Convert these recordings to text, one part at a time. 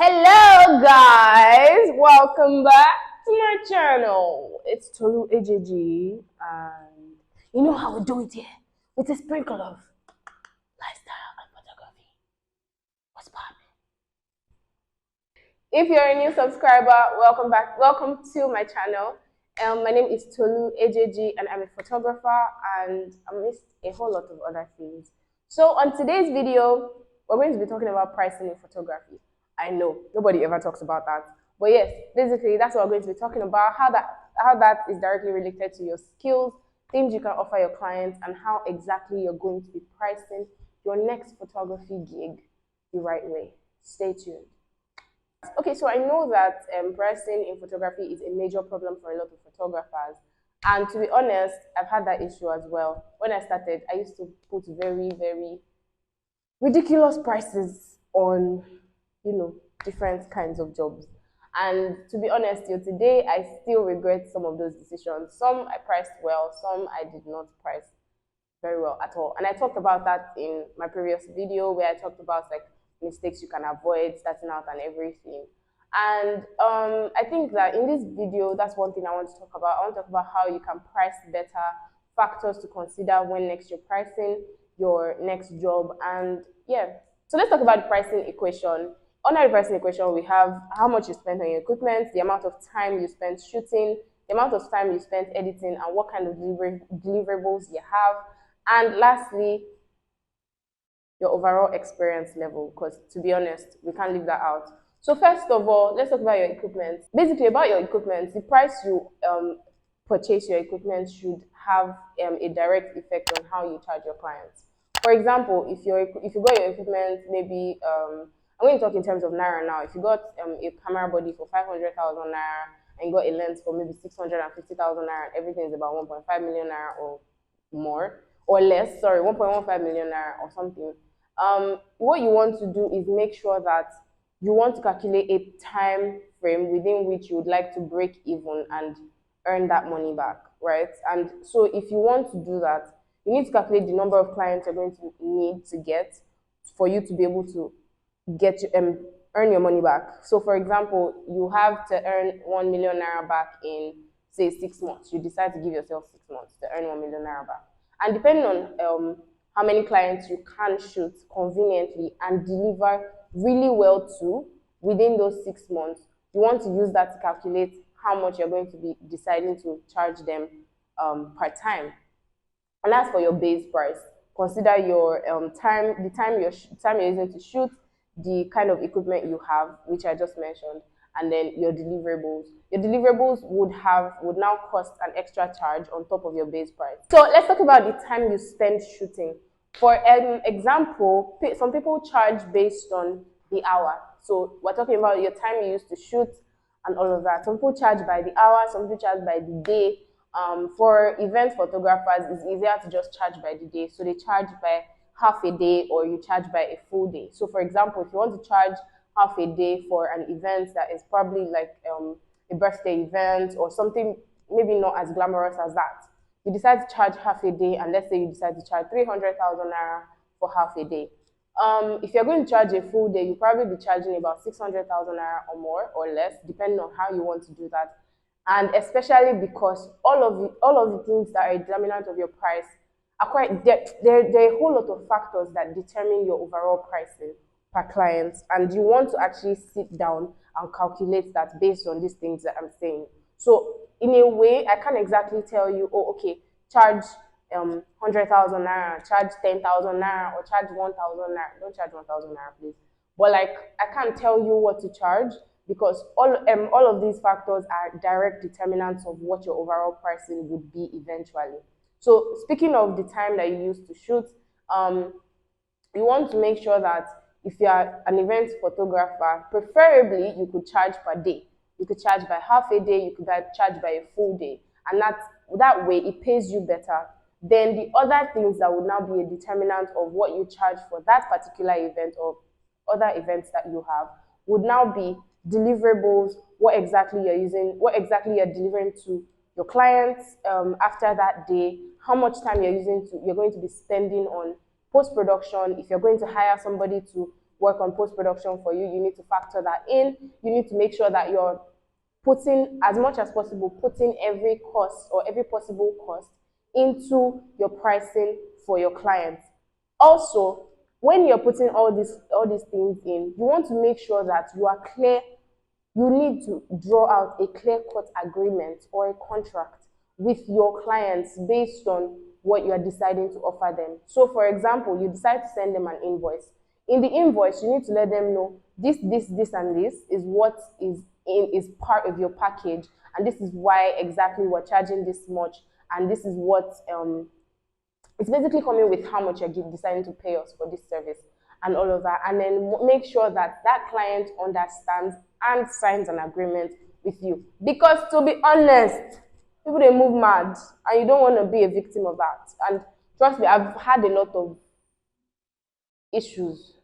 Hello guys, welcome back to my channel. It's Tolu AJG and you know how we do it here with a sprinkle of lifestyle and photography. What's poppin'? If you're a new subscriber, welcome back. Welcome to my channel. My name is Tolu AJG and I'm a photographer and amidst a whole lot of other things. So on today's video, we're going to be talking about pricing in photography. I know nobody ever talks about that, but yes, basically that's what we're going to be talking about. How that is directly related to your skills, things you can offer your clients, and how exactly you're going to be pricing your next photography gig the right way. Stay tuned. Okay, so I know that pricing in photography is a major problem for a lot of photographers. And to be honest, I've had that issue as well. When I started, I used to put very, very ridiculous prices on, different kinds of jobs. And to be honest, till today, I still regret some of those decisions. Some I priced well, some I did not price very well at all. And I talked about that in my previous video where I talked about like mistakes you can avoid starting out and everything. And I think that in this video, that's one thing I want to talk about. I want to talk about how you can price better, factors to consider when next you're pricing your next job. And yeah, so let's talk about the pricing equation. Under the pricing equation, we have how much you spend on your equipment, the amount of time you spend shooting, the amount of time you spend editing, and what kind of deliverables you have. And lastly, your overall experience level, because to be honest, we can't leave that out. So first of all, let's talk about your equipment. Basically, about your equipment, the price you purchase your equipment should have a direct effect on how you charge your clients. For example, if you got your equipment, maybe I'm going to talk in terms of naira now. If you got a camera body for 500,000 naira and you got a lens for maybe 650,000 naira, everything is about 1.5 million naira or more or less. Sorry, 1.15 million naira or something. What you want to do is make sure that you want to calculate a time frame within which you would like to break even and earn that money back, right? And so if you want to do that, you need to calculate the number of clients you're going to need to get for you to be able to earn your money back. So for example, you have to earn 1 million naira back in say 6 months. You decide to give yourself 6 months to earn 1 million naira back. And depending on how many clients you can shoot conveniently and deliver really well to within those 6 months, you want to use that to calculate how much you're going to be deciding to charge them per time. And that's for your base price. Consider your time, the time you're using to shoot, the kind of equipment you have, which I just mentioned, and then your deliverables. Your deliverables would now cost an extra charge on top of your base price. So let's talk about the time you spend shooting. For an example, some people charge based on the hour. So we're talking about your time you used to shoot and all of that. Some people charge by the hour, some people charge by the day. For event photographers, it's easier to just charge by the day. So they charge by half a day or you charge by a full day. So for example, if you want to charge half a day for an event that is probably like a birthday event or something maybe not as glamorous as that, you decide to charge half a day, and let's say you decide to charge 300,000 naira for half a day. If you're going to charge a full day, you'll probably be charging about 600,000 naira or more or less, depending on how you want to do that. And especially because all of the things that are determinant of your price are quite there are a whole lot of factors that determine your overall pricing per client, and you want to actually sit down and calculate that based on these things that I'm saying. So in a way, I can't exactly tell you, oh, okay, charge 100,000 naira, charge 10,000 naira, or charge 1,000 naira. Don't charge 1,000 naira, please. But like, I can't tell you what to charge because all of these factors are direct determinants of what your overall pricing would be eventually. So speaking of the time that you use to shoot, you want to make sure that if you are an event photographer, preferably you could charge per day. You could charge by half a day, you could charge by a full day. And that way it pays you better. Then the other things that would now be a determinant of what you charge for that particular event or other events that you have would now be deliverables, what exactly you're using, what exactly you're delivering to your clients after that day, how much time you're going to be spending on post-production, if you're going to hire somebody to work on post-production for you, you need to factor that in. You need to make sure that you're putting, as much as possible, putting every cost or every possible cost into your pricing for your clients. Also, when you're putting all these things in, you want to make sure that you are clear. You need to draw out a clear-cut agreement or a contract with your clients based on what you are deciding to offer them. So, for example, you decide to send them an invoice. In the invoice, you need to let them know this, and this is what is part of your package, and this is why exactly we're charging this much, and this is what it's basically coming with how much you're deciding to pay us for this service and all of that. And then make sure that that client understands and signs an agreement with you. Because to be honest, people, they move mad and you don't want to be a victim of that. And trust me, I've had a lot of issues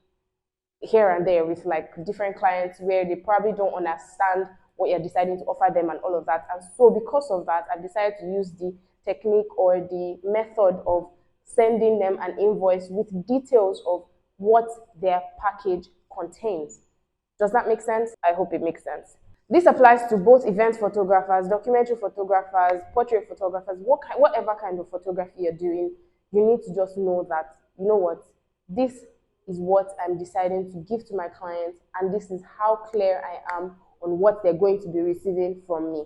here and there with like different clients where they probably don't understand what you're deciding to offer them and all of that. And so because of that, I've decided to use the technique or the method of sending them an invoice with details of what their package contains. Does that make sense? I hope it makes sense. This applies to both event photographers, documentary photographers, portrait photographers, whatever kind of photography you're doing. You need to just know that, you know what, this is what I'm deciding to give to my clients, and this is how clear I am on what they're going to be receiving from me.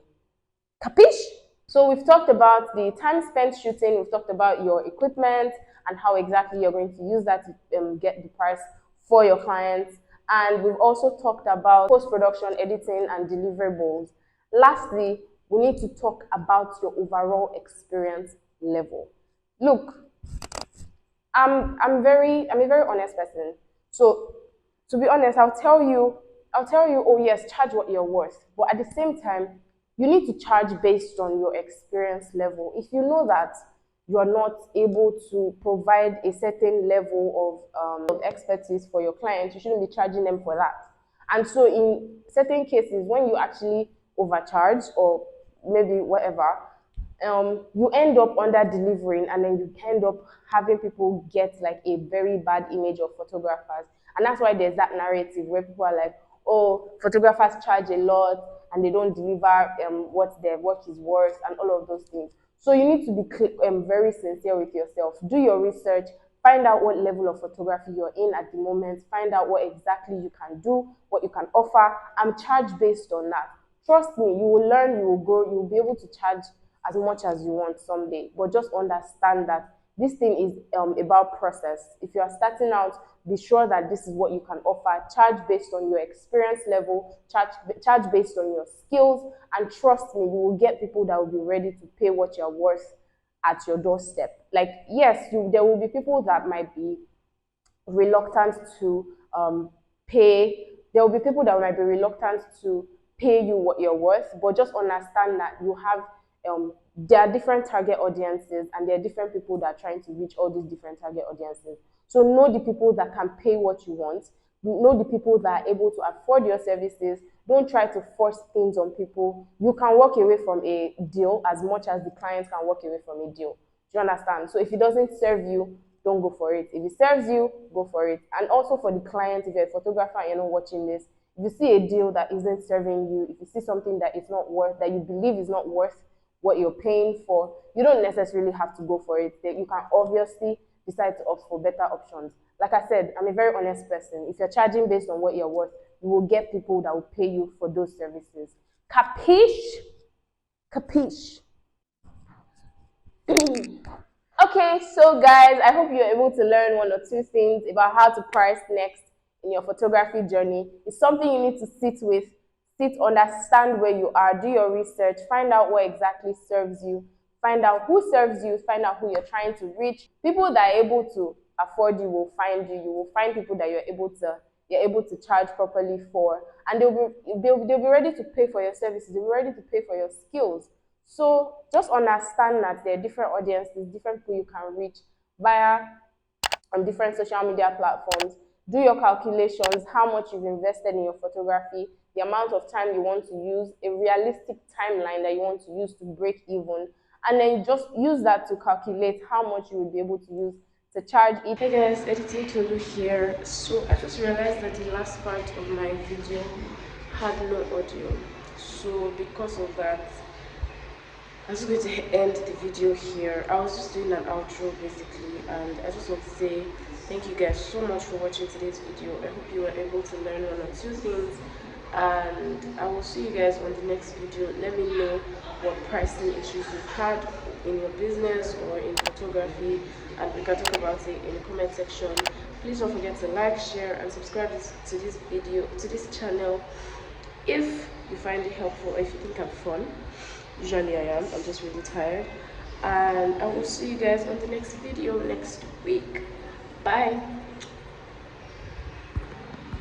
Capiche? So we've talked about the time spent shooting, we've talked about your equipment and how exactly you're going to use that to get the price for your clients. And we've also talked about post-production, editing, and deliverables. Lastly, we need to talk about your overall experience level. Look, I'm a very honest person. So to be honest, I'll tell you, oh yes, charge what you're worth. But at the same time, you need to charge based on your experience level. If you know that you're not able to provide a certain level of expertise for your clients, you shouldn't be charging them for that. And so in certain cases, when you actually overcharge or maybe whatever, you end up under delivering, and then you end up having people get like a very bad image of photographers. And that's why there's that narrative where people are like, oh, photographers charge a lot and they don't deliver what their work is worth and all of those things. So you need to be very sincere with yourself. Do your research, find out what level of photography you're in at the moment, find out what exactly you can do, what you can offer, and charge based on that. Trust me, you will learn, you will grow, you will be able to charge as much as you want someday. But just understand that this thing is about process. If you are starting out, be sure that this is what you can offer. Charge based on your experience level, charge based on your skills, and trust me, you will get people that will be ready to pay what you're worth at your doorstep. Like, yes, there will be people that might be reluctant to pay. There will be people that might be reluctant to pay you what you're worth, but just understand that you have there are different target audiences, and there are different people that are trying to reach all these different target audiences. So know the people that can pay what you want. Know the people that are able to afford your services. Don't try to force things on people. You can walk away from a deal as much as the client can walk away from a deal. Do you understand? So if it doesn't serve you, don't go for it. If it serves you, go for it. And also for the client, if you're a photographer and you're not watching this, if you see a deal that isn't serving you, if you see something that is not worth, that you believe is not worth what you're paying for, you don't necessarily have to go for it. You can obviously decide to opt for better options. Like I said, I'm a very honest person. If you're charging based on what you're worth, you will get people that will pay you for those services. Capiche? Capiche? Okay, so guys, I hope you're able to learn one or two things about how to price next in your photography journey. It's something you need to understand where you are, do your research, find out what exactly serves you, find out who serves you, find out who you're trying to reach. People that are able to afford you will find you. You will find people that you're able to charge properly for, and they'll be ready to pay for your services. They'll be ready to pay for your skills. So just understand that there are different audiences, different people you can reach via different social media platforms. Do your calculations, how much you've invested in your photography, the amount of time you want to use, a realistic timeline that you want to use to break even, and then just use that to calculate how much you will be able to use to charge it. Hey guys, Editing Tolu here. So I just realized that the last part of my video had no audio. So because of that, I'm just going to end the video here. I was just doing an outro basically, and I just want to say thank you guys so much for watching today's video. I hope you were able to learn one or two things, and I will see you guys on the next video. Let me know what pricing issues you've had in your business or in photography, and we can talk about it in the comment section. Please don't forget to like, share, and subscribe to this video, to this channel, if you find it helpful or if you think I'm fun. Usually I am. I'm just really tired, and I will see you guys on the next video next week. Bye.